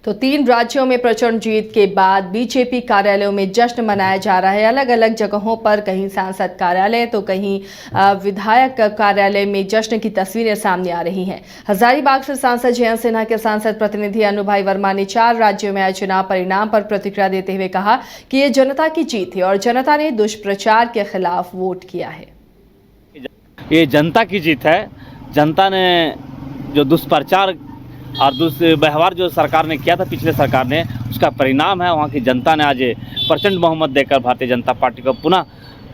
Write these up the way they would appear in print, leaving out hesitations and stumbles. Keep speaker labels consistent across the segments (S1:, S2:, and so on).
S1: तो 3 राज्यों में प्रचंड जीत के बाद बीजेपी कार्यालयों में जश्न मनाया जा रहा है। अलग अलग जगहों पर कहीं सांसद कार्यालय तो कहीं विधायक कार्यालय में जश्न की तस्वीरें सामने आ रही हैं। हजारीबाग से सांसद जयंत सिन्हा के सांसद प्रतिनिधि अनुभा वर्मा ने 4 राज्यों में आए चुनाव परिणाम पर प्रतिक्रिया देते हुए कहा कि ये जनता की जीत है और जनता ने दुष्प्रचार के खिलाफ वोट किया है।
S2: ये जनता की जीत है। जनता ने जो दुष्प्रचार और दूसरे व्यवहार जो सरकार ने किया था, पिछले सरकार ने, उसका परिणाम है। वहाँ की जनता ने आज प्रचंड बहुमत देकर भारतीय जनता पार्टी को पुनः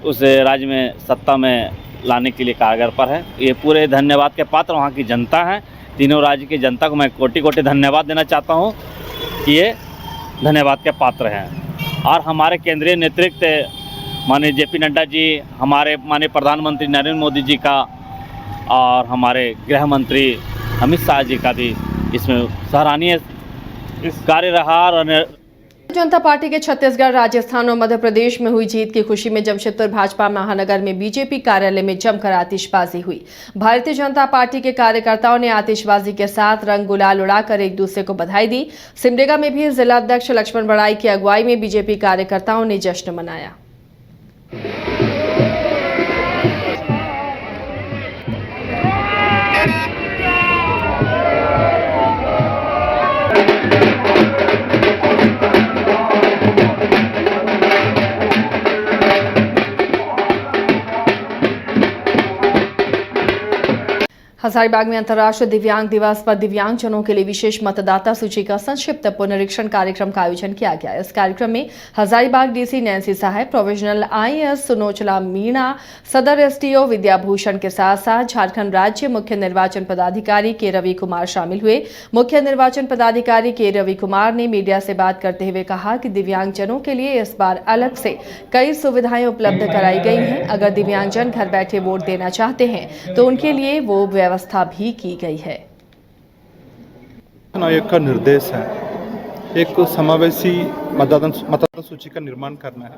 S2: उस राज्य में सत्ता में लाने के लिए कारगर पर है। ये पूरे धन्यवाद के पात्र वहाँ की जनता है। तीनों राज्य की जनता को मैं कोटि कोटि धन्यवाद देना चाहता हूँ कि ये धन्यवाद के पात्र हैं। और हमारे केंद्रीय नेतृत्व माननीय जेपी नड्डा जी, हमारे माननीय प्रधानमंत्री नरेंद्र मोदी जी का और हमारे गृह मंत्री अमित शाह जी का भी इसमें सराहनीय कार्य रहा। और
S1: जनता पार्टी के छत्तीसगढ़, राजस्थान और मध्य प्रदेश में हुई जीत की खुशी में जमशेदपुर भाजपा महानगर में बीजेपी कार्यालय में जमकर आतिशबाजी हुई। भारतीय जनता पार्टी के कार्यकर्ताओं ने आतिशबाजी के साथ रंग गुलाल उड़ाकर एक दूसरे को बधाई दी। सिमडेगा में भी जिला अध्यक्ष लक्ष्मण बड़ाई की अगुवाई में बीजेपी कार्यकर्ताओं ने जश्न मनाया। हजारीबाग में अंतर्राष्ट्रीय दिव्यांग दिवस पर दिव्यांगजनों के लिए विशेष मतदाता सूची का संक्षिप्त पुनरीक्षण कार्यक्रम का आयोजन किया गया। इस कार्यक्रम में हजारीबाग डीसी नैन्सी साहब, प्रोविजनल आईएएस सुनोचला मीणा, सदर एसटीओ विद्याभूषण के साथ साथ झारखंड राज्य मुख्य निर्वाचन पदाधिकारी के रवि कुमार शामिल हुए। मुख्य निर्वाचन पदाधिकारी के रवि कुमार ने मीडिया से बात करते हुए कहा कि दिव्यांगजनों के लिए इस बार अलग से कई सुविधाएं उपलब्ध कराई गई हैं। अगर दिव्यांगजन घर बैठे वोट देना चाहते हैं तो उनके लिए वो व्यवस्था भी की गई है।
S3: आयोग का निर्देश है एक समावेशी मतदाता सूची का निर्माण करना है।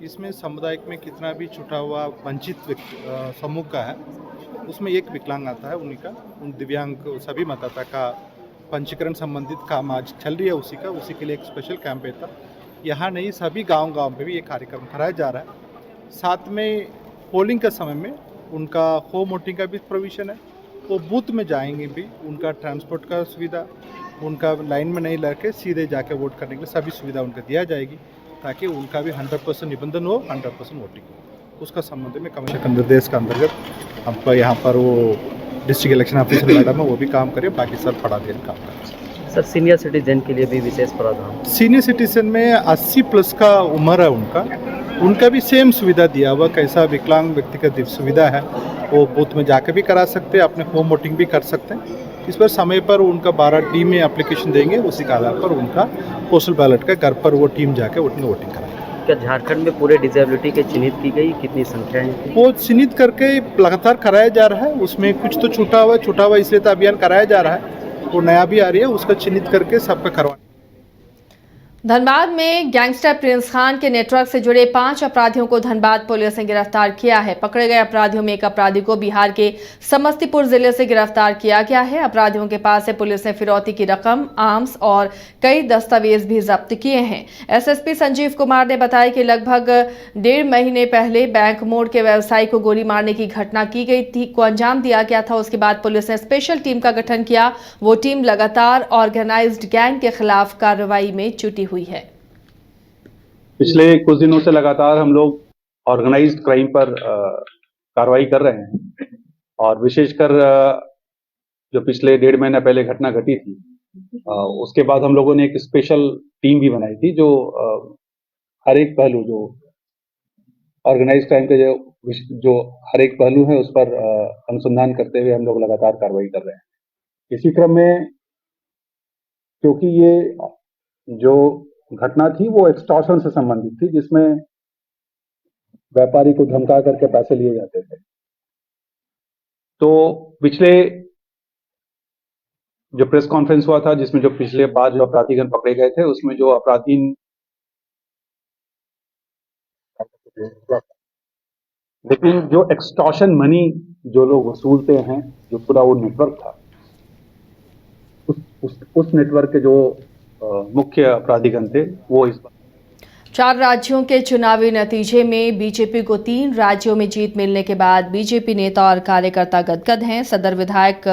S3: इसमें समुदाय में कितना भी छुटा हुआ वंचित समूह का है, उसमें एक विकलांग आता है, उन्हीं का उन दिव्यांग सभी मतदाता का पंजीकरण संबंधित काम आज चल रही है। उसी के लिए एक स्पेशल कैंप था। यहाँ नहीं, सभी गांव में भी ये कार्यक्रम कराया जा रहा है। साथ में पोलिंग के समय में उनका होम वोटिंग का भी प्रोविजन है। वो बूथ में जाएंगे भी, उनका ट्रांसपोर्ट का सुविधा, उनका लाइन में नहीं लग के सीधे जाके वोट करने के लिए सभी सुविधा उनको दिया जाएगी, ताकि उनका भी 100% निबंधन हो, 100% वोटिंग हो। उसका संबंध में कमिश्नर के निर्देश के अंतर्गत हमको यहाँ पर वो डिस्ट्रिक्ट इलेक्शन ऑफिसर मैडम है, वो भी काम करे, बाकी सब बड़ा देर काम करें।
S4: सर, सीनियर सिटीजन के लिए भी विशेष प्रावधान?
S3: सीनियर सिटीजन में 80+ का उम्र है उनका भी सेम सुविधा दिया हुआ। कैसा विकलांग व्यक्ति का सुविधा है, वो बूथ में जाकर भी करा सकते हैं, अपने होम वोटिंग भी कर सकते हैं। इस पर समय पर उनका 12D में एप्लीकेशन देंगे, उसी के आधार पर उनका पोस्टल बैलेट का घर पर वो टीम जाके वोटिंग कराएगी।
S4: क्या झारखंड में पूरे डिसेबिलिटी के चिन्हित की गई कितनी संख्या है?
S3: वो चिन्हित करके लगातार कराया जा रहा है। उसमें कुछ तो छूटा हुआ इसलिए तो अभियान कराया जा रहा है। वो नया भी आ रही है, उसका चिन्हित करके सबका करवा।
S1: धनबाद में गैंगस्टर प्रिंस खान के नेटवर्क से जुड़े 5 अपराधियों को धनबाद पुलिस ने गिरफ्तार किया है। पकड़े गए अपराधियों में एक अपराधी को बिहार के समस्तीपुर जिले से गिरफ्तार किया गया है। अपराधियों के पास से पुलिस ने फिरौती की रकम, आर्म्स और कई दस्तावेज भी जब्त किए हैं। एसएसपी संजीव कुमार ने बताया कि लगभग 1.5 महीने पहले बैंक मोड़ के व्यवसायी को गोली मारने की घटना की गई थी, को अंजाम दिया गया था। उसके बाद पुलिस ने स्पेशल टीम का गठन किया। वो टीम लगातार ऑर्गेनाइज्ड गैंग के खिलाफ कार्रवाई में जुटी हुई है।
S5: पिछले कुछ दिनों से लगातार हम लोग ऑर्गेनाइज्ड क्राइम पर कार्रवाई कर रहे हैं, और विशेषकर जो पिछले 1.5 महीना पहले घटना घटी थी, उसके बाद हम लोगों ने एक स्पेशल टीम भी बनाई थी, जो हर एक पहलू, जो ऑर्गेनाइज्ड क्राइम के जो हर एक पहलू है उस पर अनुसंधान करते हुए हम लोग लगातार कार्रवाई कर रहे हैं। इसी क्रम में, क्योंकि ये जो घटना थी वो एक्सटॉर्शन से संबंधित थी, जिसमें व्यापारी को धमका करके पैसे लिए जाते थे, तो पिछले जो प्रेस कॉन्फ्रेंस हुआ था, जिसमें जो पिछले बार जो अपराधीगण पकड़े गए थे, उसमें जो अपराधी, लेकिन जो एक्सटॉर्शन मनी जो लोग वसूलते हैं, जो पूरा वो नेटवर्क था, उस नेटवर्क के जो मुख्य अपराधीगण थे वो इस
S1: 4 राज्यों के चुनावी नतीजे में बीजेपी को 3 राज्यों में जीत मिलने के बाद बीजेपी नेता और कार्यकर्ता गदगद हैं। सदर विधायक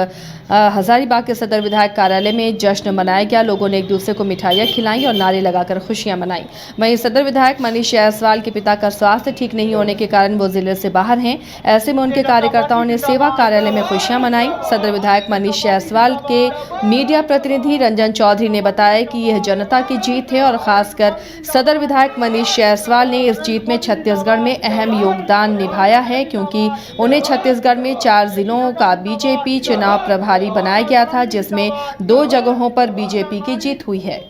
S1: हजारीबाग के सदर विधायक कार्यालय में जश्न मनाया गया। लोगों ने एक दूसरे को मिठाइयां खिलाई और नारे लगाकर खुशियां मनाई। वहीं सदर विधायक मनीष जायसवाल के पिता का स्वास्थ्य ठीक नहीं होने के कारण वो जिले से बाहर हैं। ऐसे में उनके कार्यकर्ताओं ने सेवा कार्यालय में खुशियां मनाई। सदर विधायक मनीष जायसवाल के मीडिया प्रतिनिधि रंजन चौधरी ने बताया कि यह जनता की जीत है और खासकर सदर विधायक मनीष जायसवाल ने इस जीत में छत्तीसगढ़ में अहम योगदान निभाया है, क्योंकि उन्हें छत्तीसगढ़ में 4 जिलों का बीजेपी चुनाव प्रभारी बनाया गया था, जिसमें 2 जगहों पर बीजेपी की जीत हुई है।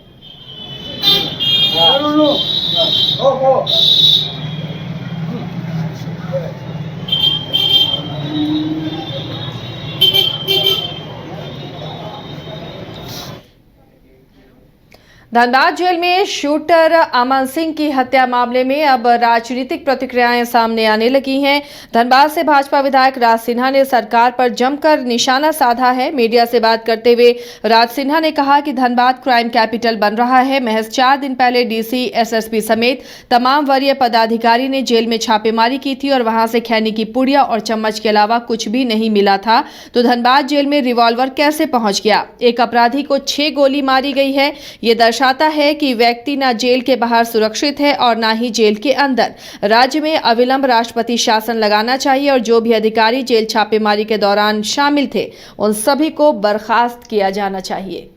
S1: धनबाद जेल में शूटर अमन सिंह की हत्या मामले में अब राजनीतिक प्रतिक्रियाएं सामने आने लगी हैं। धनबाद से भाजपा विधायक राज सिन्हा ने सरकार पर जमकर निशाना साधा है। मीडिया से बात करते हुए राज सिन्हा ने कहा कि धनबाद क्राइम कैपिटल बन रहा है। महज 4 दिन पहले डीसी, एसएसपी समेत तमाम वरीय पदाधिकारी ने जेल में छापेमारी की थी और वहां से खैनी की पुड़िया और चम्मच के अलावा कुछ भी नहीं मिला था, तो धनबाद जेल में रिवॉल्वर कैसे पहुंच गया? एक अपराधी को 6 गोली मारी गई है। ये दर्शाता है कि व्यक्ति न जेल के बाहर सुरक्षित है और न ही जेल के अंदर। राज्य में अविलंब राष्ट्रपति शासन लगाना चाहिए और जो भी अधिकारी जेल छापेमारी के दौरान शामिल थे उन सभी को बर्खास्त किया जाना चाहिए।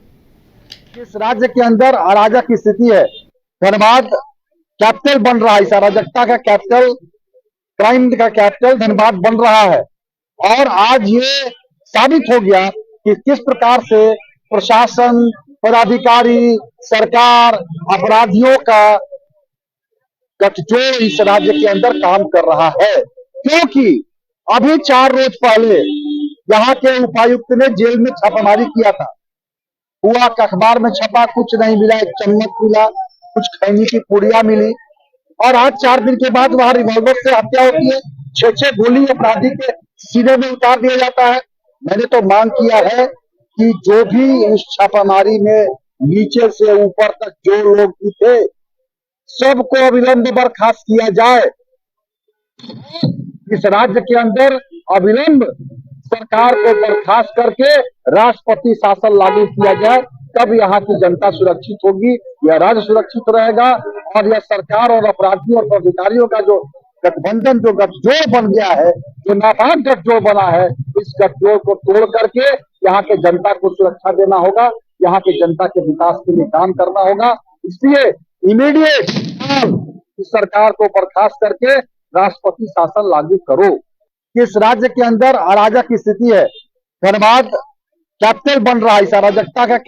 S6: इस राज्य के अंदर अराजक की स्थिति है। धनबाद कैपिटल बन रहा है, इस अराजकता का कैपिटल, क्राइम का कैपिटल धनबाद बन रहा है। और आज ये साबित हो गया कि किस प्रकार से प्रशासन, पदाधिकारी, सरकार अपराधियों का गठजोड़ इस राज्य के अंदर काम कर रहा है। क्योंकि अभी 4 रोज पहले यहाँ के उपायुक्त ने जेल में छापामारी किया था। हुआ कि अखबार में छपा, कुछ नहीं मिला, एक चम्मच मिला, कुछ खैनी की पुड़िया मिली। और आज 4 दिन के बाद वहां रिवॉल्वर से हत्या होती है। 6 गोली अपराधी के सीने में उतार दिया जाता है। मैंने तो मांग किया है कि जो भी इस छापामारी में नीचे से ऊपर तक जो लोग थे सबको अविलंब बर्खास्त किया जाए। इस राज्य के अंदर अविलंब सरकार को बर्खास्त करके राष्ट्रपति शासन लागू किया जाए, तब यहाँ की जनता सुरक्षित होगी, यह राज्य सुरक्षित रहेगा। और यह सरकार और अपराधियों और अधिकारियों का जो गठबंधन, जो गठजोड़ बन गया है, जो नापाक गठजोड़ बना है, इस गठजोड़ को तोड़ करके यहाँ के जनता को सुरक्षा देना होगा, यहाँ के जनता के विकास के लिए काम करना होगा। इसलिए इमीडिएट इस सरकार को बर्खास्त करके राष्ट्रपति शासन लागू करो। इस राज्य के अंदर अराजक की स्थिति है। धनबाद कैपिटल बन रहा है, इस अराजकता का